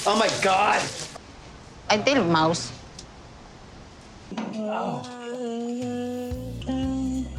Oh my God. I did mouse.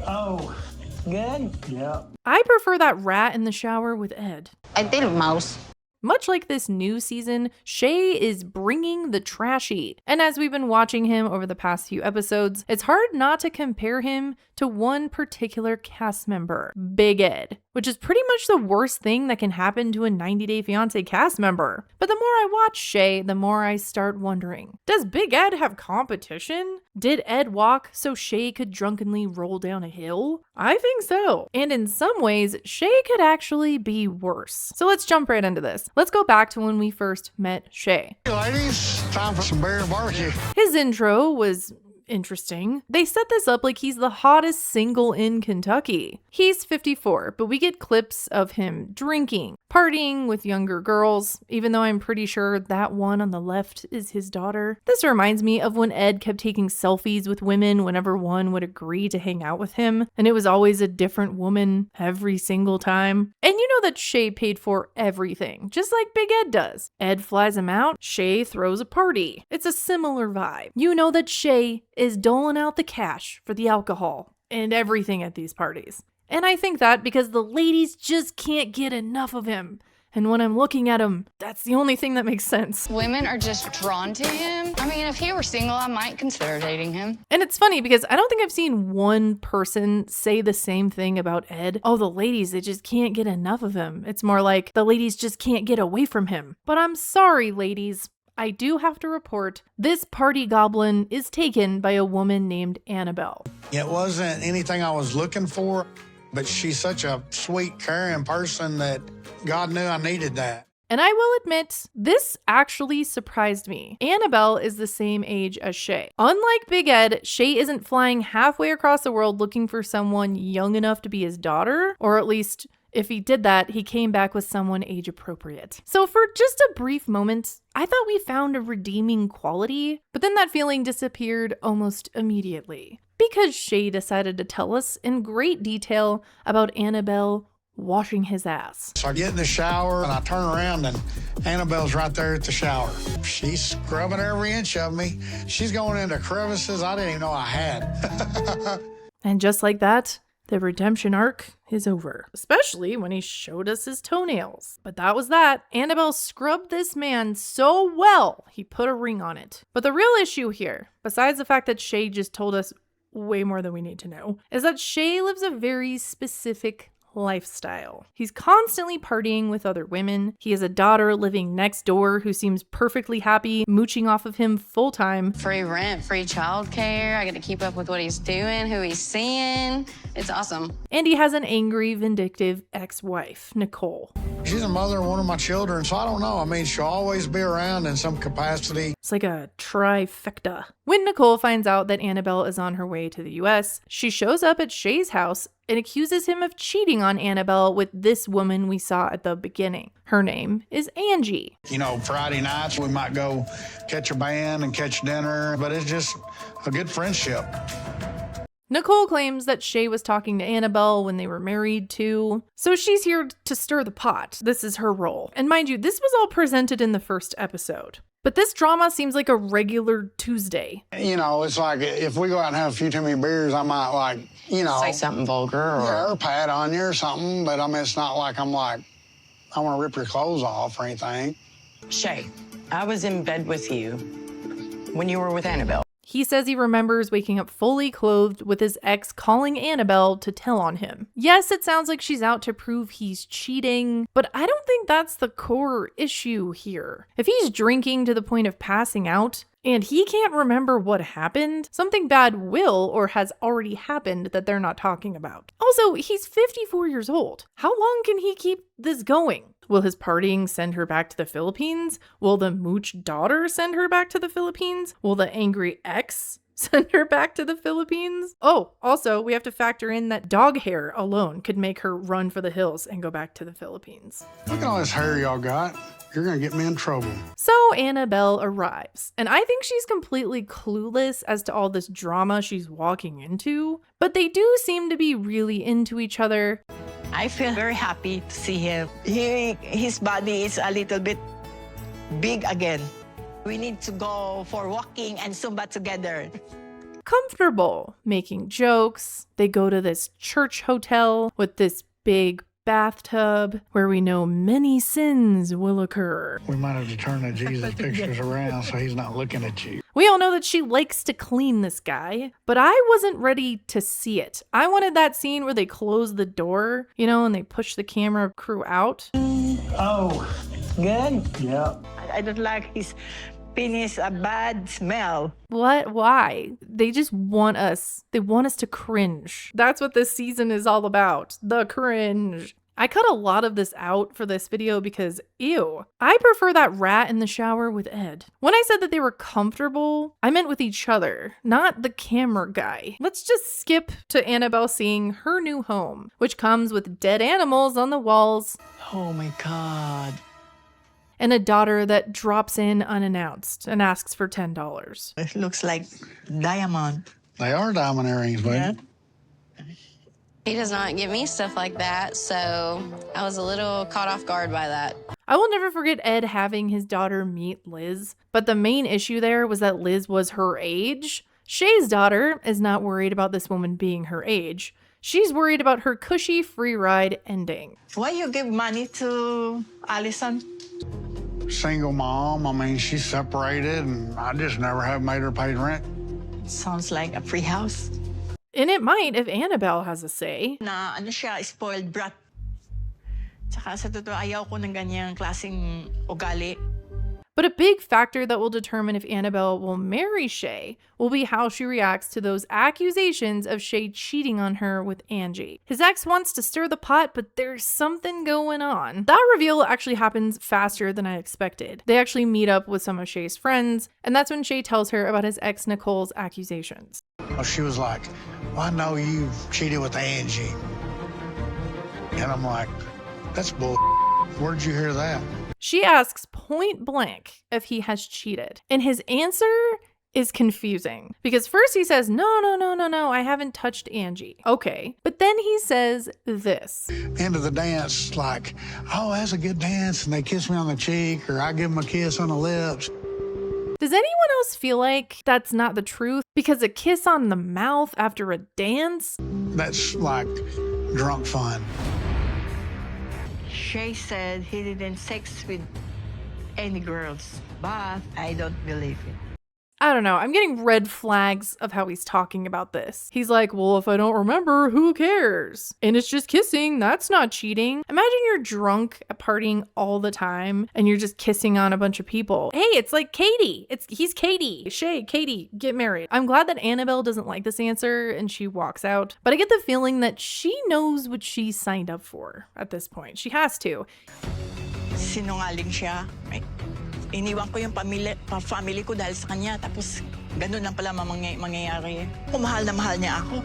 Oh, good? Yeah. I prefer that rat in the shower with Ed. I did mouse. Much like this new season, Shay is bringing the trash heat. And as we've been watching him over the past few episodes, it's hard not to compare him to one particular cast member, Big Ed, which is pretty much the worst thing that can happen to a 90 Day Fiancé cast member. But the more I watch Shay, the more I start wondering, does Big Ed have competition? Did Ed walk so Shay could drunkenly roll down a hill? I think so. And in some ways, Shay could actually be worse. So let's jump right into this. Let's go back to when we first met Shay. Hey ladies, time for some beer and barbecue. His intro was interesting. They set this up like he's the hottest single in Kentucky. He's 54, but we get clips of him drinking, partying with younger girls, even though I'm pretty sure that one on the left is his daughter. This reminds me of when Ed kept taking selfies with women whenever one would agree to hang out with him, and it was always a different woman every single time. And you know that Shay paid for everything, just like Big Ed does. Ed flies him out, Shay throws a party. It's a similar vibe. You know that Shay is doling out the cash for the alcohol and everything at these parties. And I think that because the ladies just can't get enough of him. And when I'm looking at him, that's the only thing that makes sense. Women are just drawn to him. I mean, if he were single, I might consider dating him. And it's funny because I don't think I've seen one person say the same thing about Ed. Oh, the ladies, they just can't get enough of him. It's more like the ladies just can't get away from him. But I'm sorry, ladies. I do have to report, this party goblin is taken by a woman named Annabelle. It wasn't anything I was looking for, but she's such a sweet, caring person that God knew I needed that. And I will admit, this actually surprised me. Annabelle is the same age as Shay. Unlike Big Ed, Shay isn't flying halfway across the world looking for someone young enough to be his daughter, or at least if he did that, he came back with someone age appropriate. So for just a brief moment, I thought we found a redeeming quality, but then that feeling disappeared almost immediately because Shay decided to tell us in great detail about Annabelle washing his ass. So I get in the shower and I turn around and Annabelle's right there at the shower. She's scrubbing every inch of me. She's going into crevices I didn't even know I had. And just like that, the redemption arc is over, especially when he showed us his toenails. But that was that. Annabelle scrubbed this man so well, he put a ring on it. But the real issue here, besides the fact that Shay just told us way more than we need to know, is that Shay lives a very specific lifestyle. He's constantly partying with other women. He has a daughter living next door who seems perfectly happy mooching off of him full time. Free rent, free childcare. I get to keep up with what he's doing, who he's seeing. It's awesome. And he has an angry, vindictive ex-wife, Nicole. She's a mother of one of my children, so I don't know. I mean, she'll always be around in some capacity. It's like a trifecta. When Nicole finds out that Annabelle is on her way to the US, she shows up at Shay's house and accuses him of cheating on Annabelle with this woman we saw at the beginning. Her name is Angie. You know, Friday nights we might go catch a band and catch dinner, but it's just a good friendship. Nicole claims that Shay was talking to Annabelle when they were married too. So she's here to stir the pot. This is her role. And mind you, this was all presented in the first episode. But this drama seems like a regular Tuesday. You know, it's like if we go out and have a few too many beers, I might say something vulgar or pat on you or something. But I mean, it's not like I want to rip your clothes off or anything. Shay, I was in bed with you when you were with Annabelle. He says he remembers waking up fully clothed with his ex calling Annabelle to tell on him. Yes, it sounds like she's out to prove he's cheating, but I don't think that's the core issue here. If he's drinking to the point of passing out, and he can't remember what happened, something bad will or has already happened that they're not talking about. Also, he's 54 years old. How long can he keep this going? Will his partying send her back to the Philippines? Will the mooch daughter send her back to the Philippines? Will the angry ex send her back to the Philippines? Oh, also, we have to factor in that dog hair alone could make her run for the hills and go back to the Philippines. Look at all this hair y'all got. You're gonna get me in trouble. So Annabelle arrives, and I think she's completely clueless as to all this drama she's walking into, but they do seem to be really into each other. I feel very happy to see him. His body is a little bit big again. We need to go for walking and Zumba together. Comfortable, making jokes. They go to this church hotel with this big bathtub where we know many sins will occur. We might have to turn the Jesus pictures around so he's not looking at you. We all know that she likes to clean this guy, but I wasn't ready to see it. I wanted that scene where they close the door, you know, and they push the camera crew out. Oh, good? Yeah. I don't like his penis, a bad smell. What? Why? They just want us. They want us to cringe. That's what this season is all about. The cringe. I cut a lot of this out for this video because, ew, I prefer that rat in the shower with Ed. When I said that they were comfortable, I meant with each other, not the camera guy. Let's just skip to Annabelle seeing her new home, which comes with dead animals on the walls. Oh my God. And a daughter that drops in unannounced and asks for $10. It looks like diamond. They are diamond earrings, baby. Yeah. He does not give me stuff like that, so I was a little caught off guard by that. I will never forget Ed having his daughter meet Liz, but the main issue there was that Liz was her age. Shay's daughter is not worried about this woman being her age. She's worried about her cushy free ride ending. Why you give money to Allison? Single mom. I mean, she's separated, and I just never have made her pay rent. Sounds like a free house. And it might if Annabelle has a say. Na ano siya, spoiled brat. Tsaka sa totoo, ayaw ko ng ganyang klaseng ugali. But a big factor that will determine if Annabelle will marry Shay will be how she reacts to those accusations of Shay cheating on her with Angie. His ex wants to stir the pot, but there's something going on. That reveal actually happens faster than I expected. They actually meet up with some of Shay's friends, and that's when Shay tells her about his ex Nicole's accusations. She was like, well, I know you cheated with Angie. And I'm like, that's bull. Where'd you hear that? She asks point blank if he has cheated, and his answer is confusing because first he says, no, I haven't touched Angie. Okay, but then he says this. End of the dance, like, oh, that's a good dance, and they kiss me on the cheek, or I give them a kiss on the lips. Does anyone else feel like that's not the truth? Because a kiss on the mouth after a dance? That's like drunk fun. Shay said he didn't sex with any girls, but I don't believe it. I don't know. I'm getting red flags of how he's talking about this. He's like, well, if I don't remember, who cares? And it's just kissing. That's not cheating. Imagine you're drunk at partying all the time and you're just kissing on a bunch of people. Hey, it's like Katie. He's Katie. Shay, Katie, get married. I'm glad that Annabelle doesn't like this answer and she walks out. But I get the feeling that she knows what she signed up for at this point. She has to. Sinungaling siya. Iniwan ko yung family ko dahil sa kanya. Tapos, ganun lang pala mangyayari. Mahal na mahal niya ako.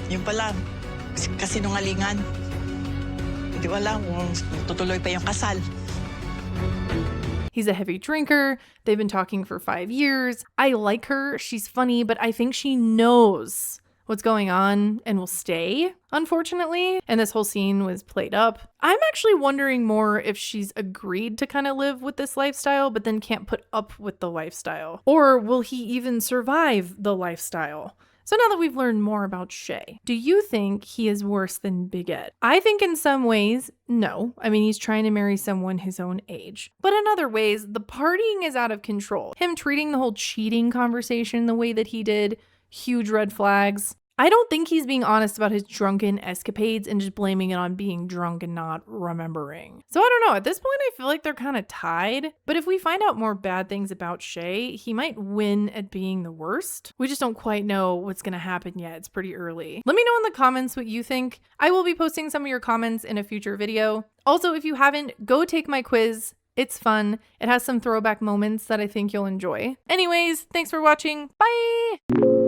Yung pala, kasinungalingan. Hindi ko alam kung tutuloy pa yung kasal. He's a heavy drinker. They've been talking for 5 years. I like her. She's funny, but I think she knows what's going on and will stay, unfortunately. And this whole scene was played up. I'm actually wondering more if she's agreed to kind of live with this lifestyle, but then can't put up with the lifestyle. Or will he even survive the lifestyle? So now that we've learned more about Shay, do you think he is worse than Big Ed? I think in some ways, no. I mean, he's trying to marry someone his own age. But in other ways, the partying is out of control. Him treating the whole cheating conversation the way that he did, huge red flags. I don't think he's being honest about his drunken escapades and just blaming it on being drunk and not remembering. So I don't know, at this point I feel like they're kind of tied, but if we find out more bad things about Shay, he might win at being the worst. We just don't quite know what's gonna happen yet, it's pretty early. Let me know in the comments what you think. I will be posting some of your comments in a future video. Also, if you haven't, go take my quiz. It's fun. It has some throwback moments that I think you'll enjoy. Anyways, thanks for watching. Bye!